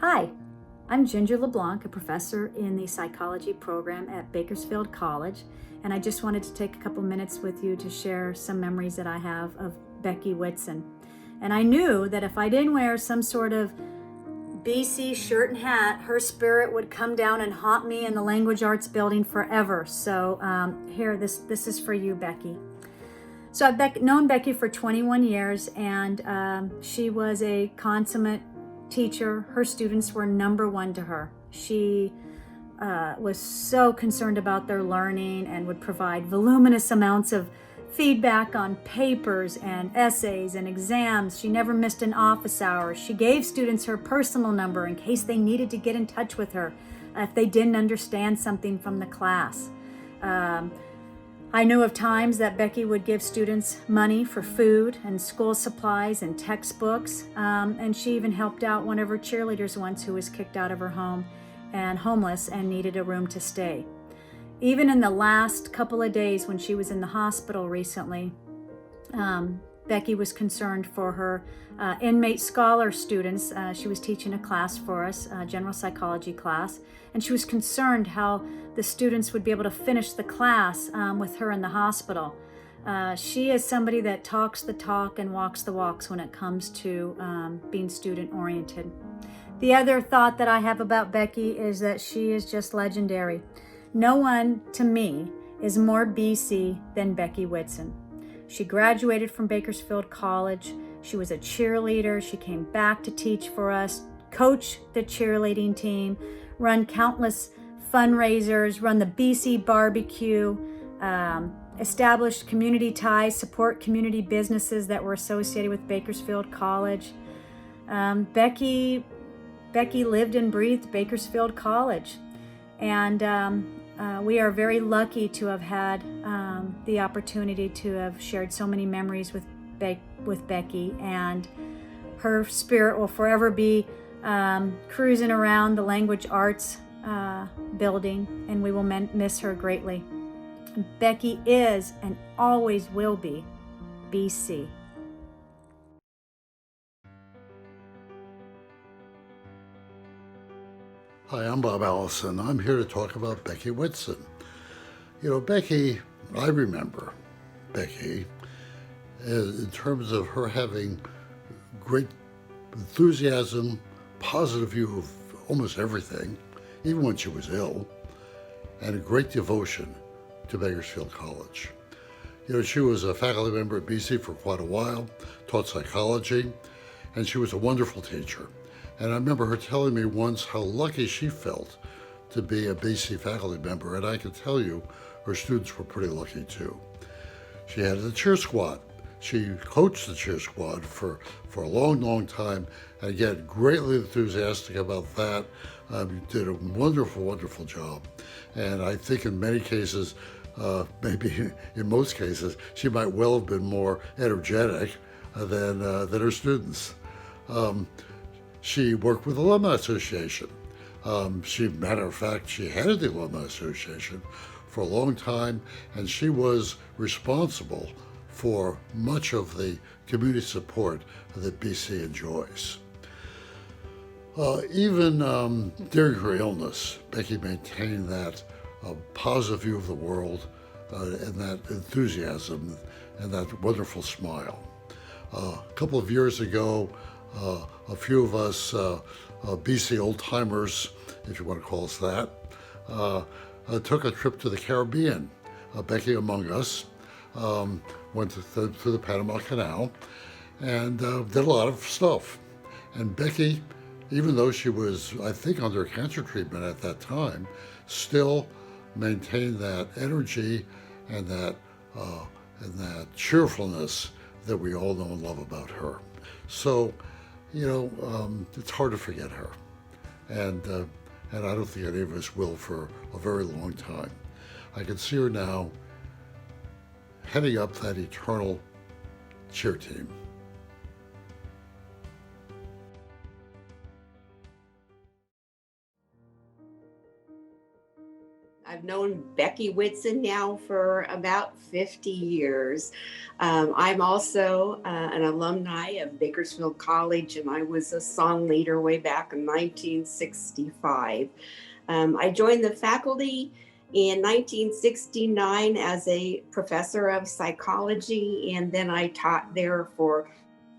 Hi, I'm Ginger LeBlanc, a professor in the psychology program at Bakersfield College, and I just wanted to take a couple minutes with you to share some memories that I have of Becki Whitson. And I knew that if I didn't wear some sort of BC shirt and hat, her spirit would come down and haunt me in the language arts building forever. So here, this is for you, Becki. So I've known Becki for 21 years, and she was a consummate teacher. Her students were number one to her. She was so concerned about their learning and would provide voluminous amounts of feedback on papers and essays and exams. She never missed an office hour. She gave students her personal number in case they needed to get in touch with her if they didn't understand something from the class. I know of times that Becki would give students money for food and school supplies and textbooks, and she even helped out one of her cheerleaders once who was kicked out of her home and homeless and needed a room to stay. Even in the last couple of days when she was in the hospital recently, Becki was concerned for her inmate scholar students. She was teaching a class for us, a general psychology class, and she was concerned how the students would be able to finish the class with her in the hospital. She is somebody that talks the talk and walks the walks when it comes to being student-oriented. The other thought that I have about Becki is that she is just legendary. No one, to me, is more BC than Becki Whitson. She graduated from Bakersfield College. She was a cheerleader. She came back to teach for us, coach the cheerleading team, run countless fundraisers, run the BC barbecue, established community ties, support community businesses that were associated with Bakersfield College. Becki lived and breathed Bakersfield College, and we are very lucky to have had the opportunity to have shared so many memories with Becki, and her spirit will forever be cruising around the language arts building, and we will miss her greatly. Becki is and always will be BC. Hi, I'm Bob Allison. I'm here to talk about Becki Whitson. You know, Becki, I remember Becki in terms of her having great enthusiasm, positive view of almost everything, even when she was ill, and a great devotion to Bakersfield College. You know, she was a faculty member at BC for quite a while, taught psychology, and she was a wonderful teacher. And I remember her telling me once how lucky she felt to be a BC faculty member, and I can tell you her students were pretty lucky too. She had the cheer squad. She coached the cheer squad for a long, long time, and again, greatly enthusiastic about that. Did a wonderful, wonderful job. And I think in many cases, maybe in most cases, she might well have been more energetic than her students. She worked with the Alumni Association. Matter of fact, she headed the Alumni Association for a long time, and she was responsible for much of the community support that BC enjoys. Even during her illness, Becki maintained that positive view of the world and that enthusiasm and that wonderful smile. A couple of years ago, a few of us BC old-timers, if you want to call us that, took a trip to the Caribbean. Becki among us went through the Panama Canal and did a lot of stuff. And Becki, even though she was, I think, under cancer treatment at that time, still maintained that energy and that cheerfulness that we all know and love about her. So, you know, it's hard to forget her, and I don't think any of us will for a very long time. I can see her now heading up that eternal cheer team. I've I've known Becki Whitson now for about 50 years. I'm also an alumni of Bakersfield College, and I was a song leader way back in 1965. I joined the faculty in 1969 as a professor of psychology, and then I taught there for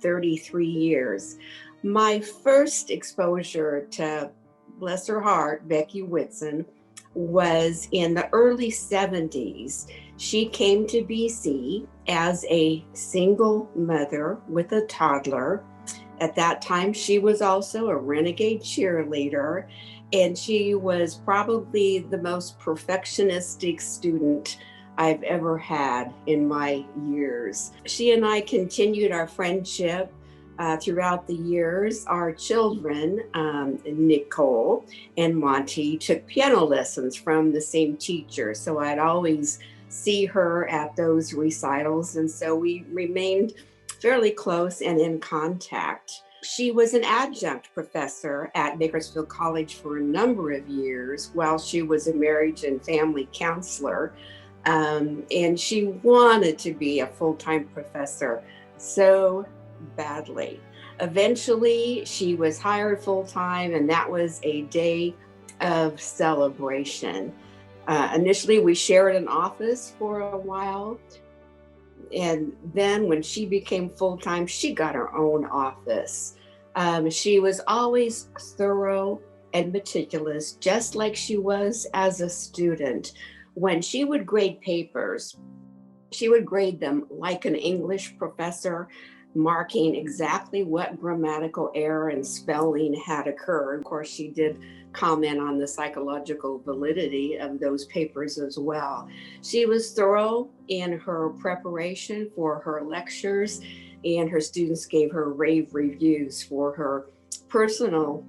33 years. My first exposure to, bless her heart, Becki Whitson, was in the early 70s. She came to BC as a single mother with a toddler. At that time, she was also a renegade cheerleader, and she was probably the most perfectionistic student I've ever had in my years. She and I continued our friendship throughout the years. Our children, Nicole and Monty, took piano lessons from the same teacher. So I'd always see her at those recitals. And so we remained fairly close and in contact. She was an adjunct professor at Bakersfield College for a number of years while she was a marriage and family counselor. And she wanted to be a full-time professor so badly. Eventually, she was hired full-time, and that was a day of celebration. Initially, we shared an office for a while. And then when she became full-time, she got her own office. She was always thorough and meticulous, just like she was as a student. When she would grade papers, she would grade them like an English professor, marking exactly what grammatical error and spelling had occurred. Of course, she did comment on the psychological validity of those papers as well. She was thorough in her preparation for her lectures, and her students gave her rave reviews for her personal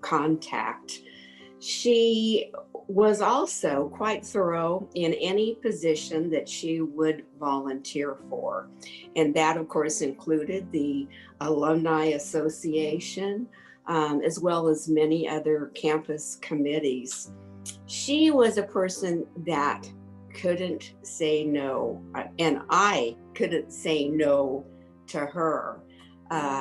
contact. She was also quite thorough in any position that she would volunteer for. And that, of course, included the Alumni Association, as well as many other campus committees. She was a person that couldn't say no, and I couldn't say no to her.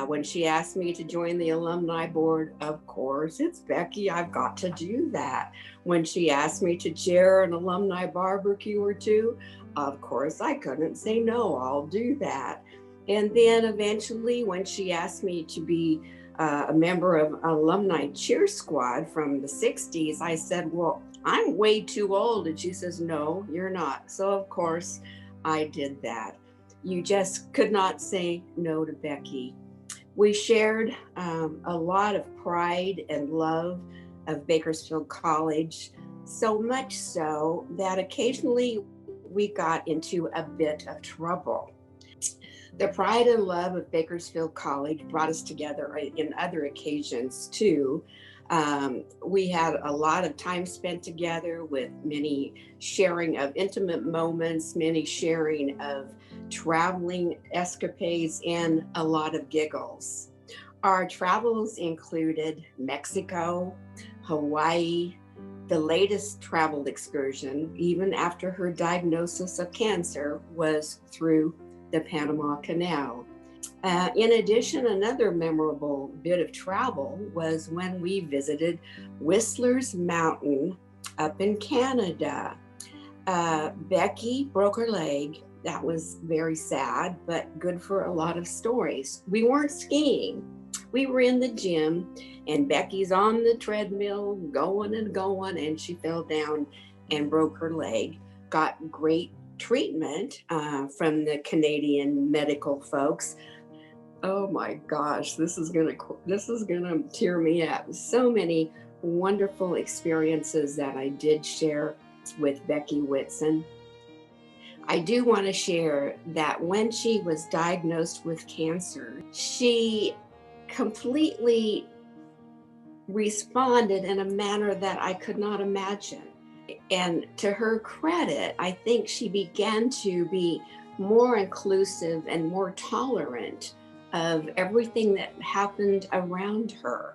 When she asked me to join the alumni board, of course, it's Becki, I've got to do that. When she asked me to chair an alumni barbecue or two, of course, I couldn't say no, I'll do that. And then eventually, when she asked me to be a member of an alumni cheer squad from the 60s, I said, well, I'm way too old. And she says, no, you're not. So of course, I did that. You just could not say no to Becki. We shared a lot of pride and love of Bakersfield College, so much so that occasionally we got into a bit of trouble. The pride and love of Bakersfield College brought us together in other occasions too. We had a lot of time spent together, with many sharing of intimate moments, many sharing of traveling escapades, and a lot of giggles. Our travels included Mexico, Hawaii. The latest travel excursion, even after her diagnosis of cancer, was through the Panama Canal. In addition, another memorable bit of travel was when we visited Whistler's Mountain up in Canada. Becki broke her leg. That was very sad, but good for a lot of stories. We weren't skiing. We were in the gym, and Becki's on the treadmill going and going, and she fell down and broke her leg. Got great treatment from the Canadian medical folks. Oh my gosh, this is gonna tear me up. So many wonderful experiences that I did share with Becki Whitson. I do want to share that when she was diagnosed with cancer, she completely responded in a manner that I could not imagine. And to her credit, I think she began to be more inclusive and more tolerant of everything that happened around her.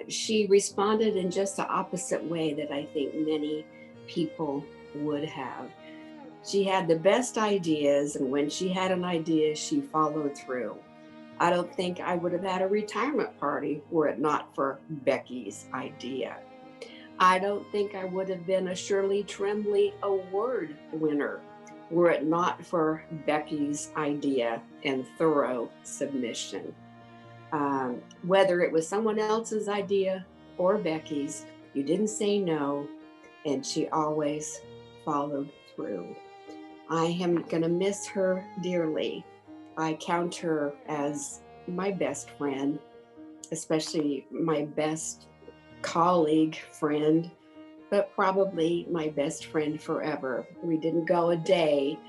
She responded in just the opposite way that I think many people would have. She had the best ideas, and when she had an idea, she followed through. I don't think I would have had a retirement party were it not for Becky's idea. I don't think I would have been a Shirley Tremblay Award winner were it not for Becky's idea and thorough submission. Whether it was someone else's idea or Becky's, you didn't say no, and she always followed through. I am going to miss her dearly. I count her as my best friend, especially my best colleague friend, but probably my best friend forever. We didn't go a day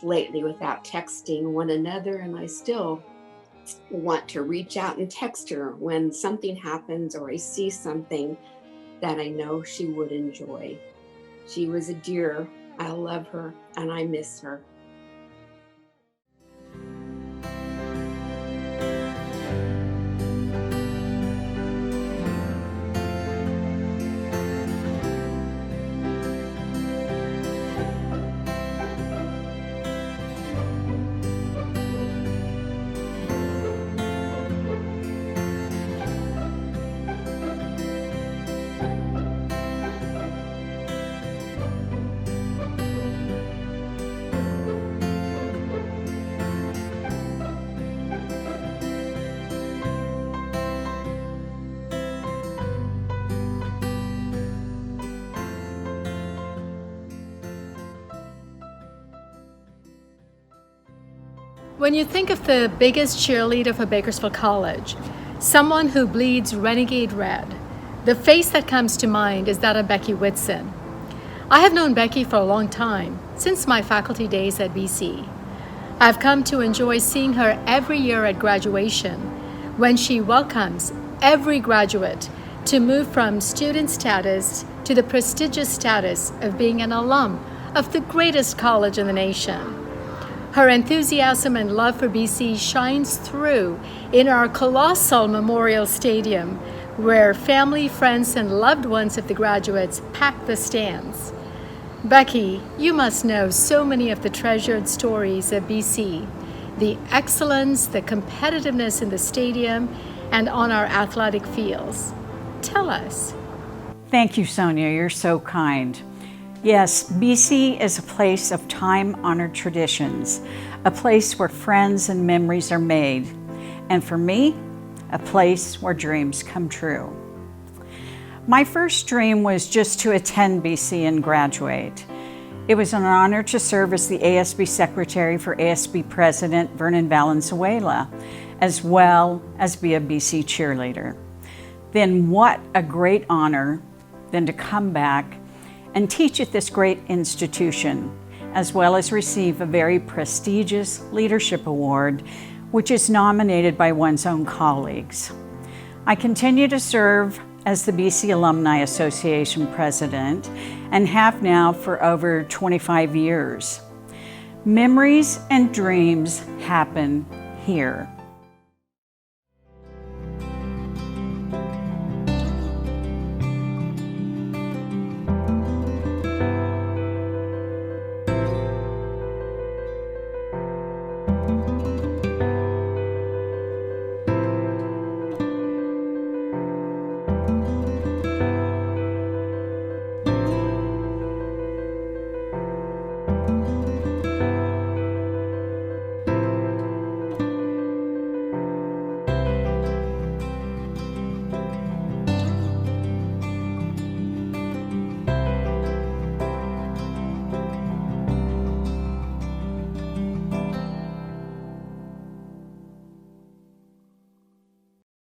lately without texting one another, and I still want to reach out and text her when something happens or I see something that I know she would enjoy. She was a dear. I love her and I miss her. When you think of the biggest cheerleader for Bakersfield College, someone who bleeds renegade red, the face that comes to mind is that of Becki Whitson. I have known Becki for a long time, since my faculty days at BC. I've come to enjoy seeing her every year at graduation, when she welcomes every graduate to move from student status to the prestigious status of being an alum of the greatest college in the nation. Her enthusiasm and love for BC shines through in our colossal Memorial Stadium, where family, friends, and loved ones of the graduates pack the stands. Becki, you must know so many of the treasured stories of BC, the excellence, the competitiveness in the stadium, and on our athletic fields. Tell us. Thank you, Sonia. You're so kind. Yes, BC is a place of time-honored traditions, a place where friends and memories are made, and for me, a place where dreams come true. My first dream was just to attend BC and graduate. It was an honor to serve as the ASB Secretary for ASB President Vernon Valenzuela, as well as be a BC cheerleader. Then what a great honor then to come back and teach at this great institution, as well as receive a very prestigious leadership award, which is nominated by one's own colleagues. I continue to serve as the BC Alumni Association president and have now for over 25 years. Memories and dreams happen here.